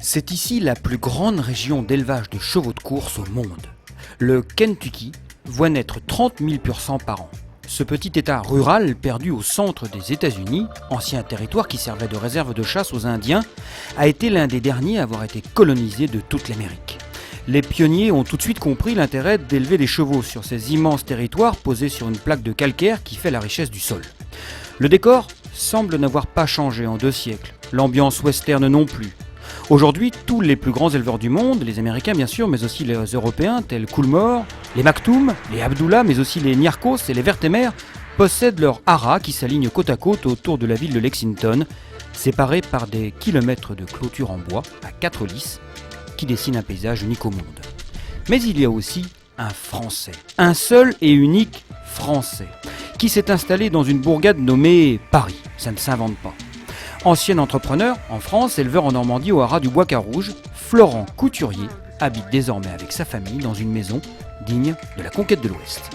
C'est ici la plus grande région d'élevage de chevaux de course au monde. Le Kentucky voit naître 30 000 pur-sang par an. Ce petit état rural perdu au centre des États-Unis, ancien territoire qui servait de réserve de chasse aux Indiens, a été l'un des derniers à avoir été colonisé de toute l'Amérique. Les pionniers ont tout de suite compris l'intérêt d'élever des chevaux sur ces immenses territoires posés sur une plaque de calcaire qui fait la richesse du sol. Le décor semble n'avoir pas changé en 2 siècles, l'ambiance western non plus. Aujourd'hui, tous les plus grands éleveurs du monde, les Américains bien sûr, mais aussi les Européens tels Coolmore, les Maktoum, les Abdullah, mais aussi les Niarchos et les Vertemer, possèdent leurs haras qui s'alignent côte à côte autour de la ville de Lexington, séparés par des kilomètres de clôture en bois à 4 lisses qui dessinent un paysage unique au monde. Mais il y a aussi un Français, un seul et unique Français, qui s'est installé dans une bourgade nommée Paris, ça ne s'invente pas. Ancien entrepreneur en France, éleveur en Normandie au haras du Bois-Carouge, Florent Couturier habite désormais avec sa famille dans une maison digne de la conquête de l'Ouest.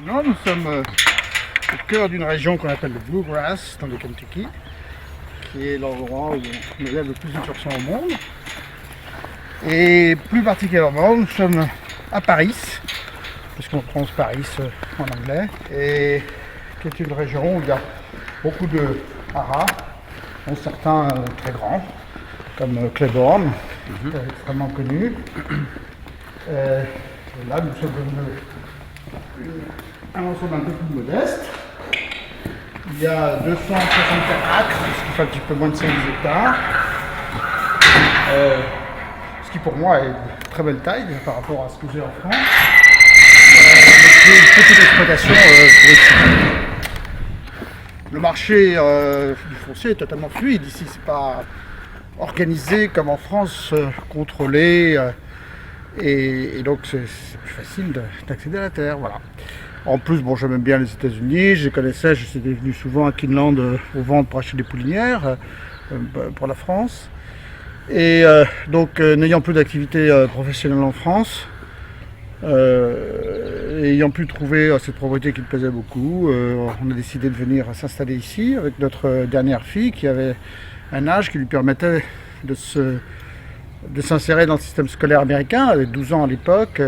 Maintenant, nous sommes au cœur d'une région qu'on appelle le Bluegrass, dans le Kentucky, qui est l'endroit où on élève le plus de pur-sang au monde. Et plus particulièrement, nous sommes à Paris, puisqu'on prononce Paris en anglais, et qui est une région où il y a beaucoup de haras, dont certains très grands, comme Claiborne, extrêmement connu. Et là, nous sommes un ensemble un peu plus modeste. Il y a 264 acres, ce qui fait un petit peu moins de 5 hectares. Ce qui pour moi est une très belle taille par rapport à ce que j'ai en France. C'est une petite exploitation pour ici. Le marché du foncier est totalement fluide. Ici, c'est pas organisé comme en France, contrôlé. Et donc, c'est plus facile d'accéder à la terre. Voilà. En plus, bon, j'aime bien les États-Unis. Je connaissais, je suis venu souvent à Kinland au ventre pour acheter des poulinières pour la France. Et donc, n'ayant plus d'activité professionnelle en France, ayant pu trouver cette propriété qui me plaisait beaucoup, on a décidé de venir s'installer ici avec notre dernière fille qui avait un âge qui lui permettait de s'insérer dans le système scolaire américain. Elle avait 12 ans à l'époque.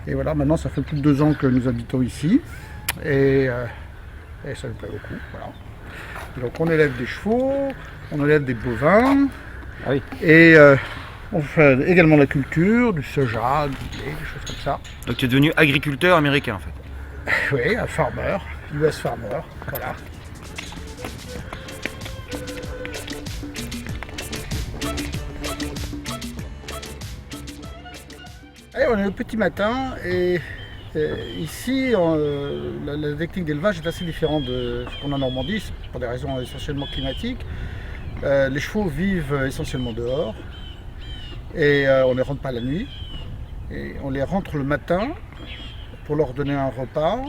Et voilà, maintenant ça fait plus de 2 ans que nous habitons ici. Et ça nous plaît beaucoup. Voilà. Donc on élève des chevaux, on élève des bovins. Ah oui. Et on fait également la culture, du soja, du blé, des choses comme ça. Donc tu es devenu agriculteur américain en fait. Oui, un farmer, US farmer, voilà. Allez, on est au petit matin et ici, la technique d'élevage est assez différente de ce qu'on a en Normandie, pour des raisons essentiellement climatiques. Les chevaux vivent essentiellement dehors et on ne les rentre pas la nuit. Et on les rentre le matin pour leur donner un repas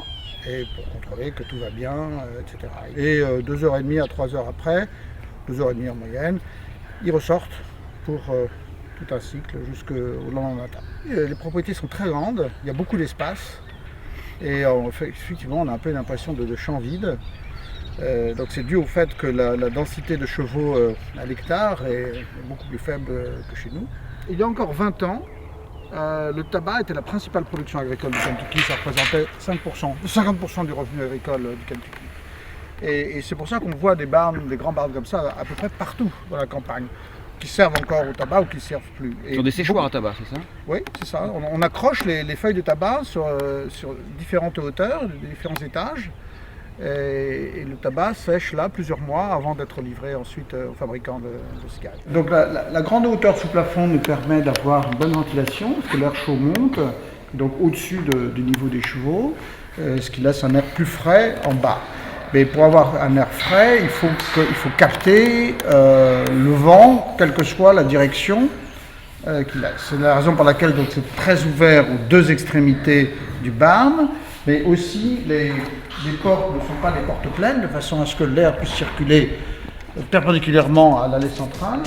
et pour contrôler que tout va bien, etc. Et 2h30 à 3h après, 2h30 en moyenne, ils ressortent pour tout un cycle jusqu'au lendemain matin. Les propriétés sont très grandes, il y a beaucoup d'espace et effectivement on a un peu l'impression de champs vides. Donc c'est dû au fait que la densité de chevaux à l'hectare est beaucoup plus faible que chez nous. Il y a encore 20 ans, le tabac était la principale production agricole du Kentucky, ça représentait 50% du revenu agricole du Kentucky. Et c'est pour ça qu'on voit des grands barns comme ça à peu près partout dans la campagne, qui servent encore au tabac ou qui ne servent plus. Sur des séchoirs à tabac, c'est ça? Oui, c'est ça. On accroche les feuilles de tabac sur différentes hauteurs, différents étages. Et le tabac sèche là plusieurs mois avant d'être livré ensuite aux fabricants de cigarettes. Donc la grande hauteur sous plafond nous permet d'avoir une bonne ventilation, parce que l'air chaud monte, donc au-dessus du niveau des chevaux, ce qui laisse un air plus frais en bas. Mais pour avoir un air frais, il faut capter le vent, quelle que soit la direction qu'il a. C'est la raison pour laquelle donc, c'est très ouvert aux 2 extrémités du barn, mais aussi les portes ne sont pas des portes pleines, de façon à ce que l'air puisse circuler perpendiculairement à l'allée centrale.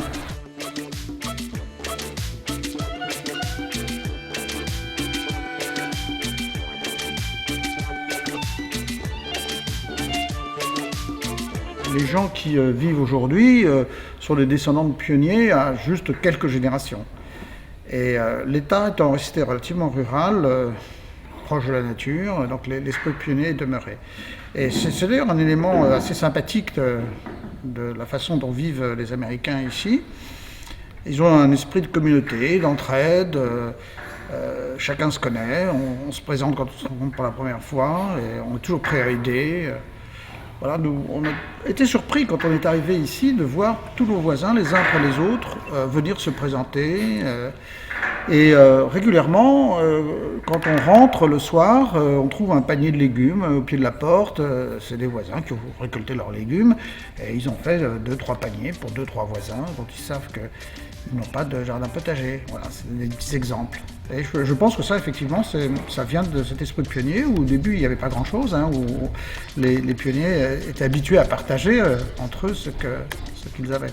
les gens qui vivent aujourd'hui sont des descendants de pionniers à juste quelques générations. Et l'État étant resté relativement rural, proche de la nature, donc l'esprit pionnier est demeuré. Et c'est d'ailleurs un élément assez sympathique de la façon dont vivent les Américains ici. Ils ont un esprit de communauté, d'entraide, chacun se connaît, on se présente quand on se rencontre pour la première fois, et on est toujours prêt à aider. Voilà, nous, on a été surpris quand on est arrivé ici de voir tous nos voisins, les uns après les autres, venir se présenter. Et régulièrement, quand on rentre le soir, on trouve un panier de légumes au pied de la porte. C'est des voisins qui ont récolté leurs légumes. Et ils ont fait 2-3 paniers pour 2-3 voisins, dont ils savent qu'ils n'ont pas de jardin potager. Voilà, c'est des petits exemples. Et je pense que ça, effectivement, ça vient de cet esprit de pionnier où au début, il n'y avait pas grand-chose, hein, où les pionniers étaient habitués à partager entre eux ce qu'ils avaient.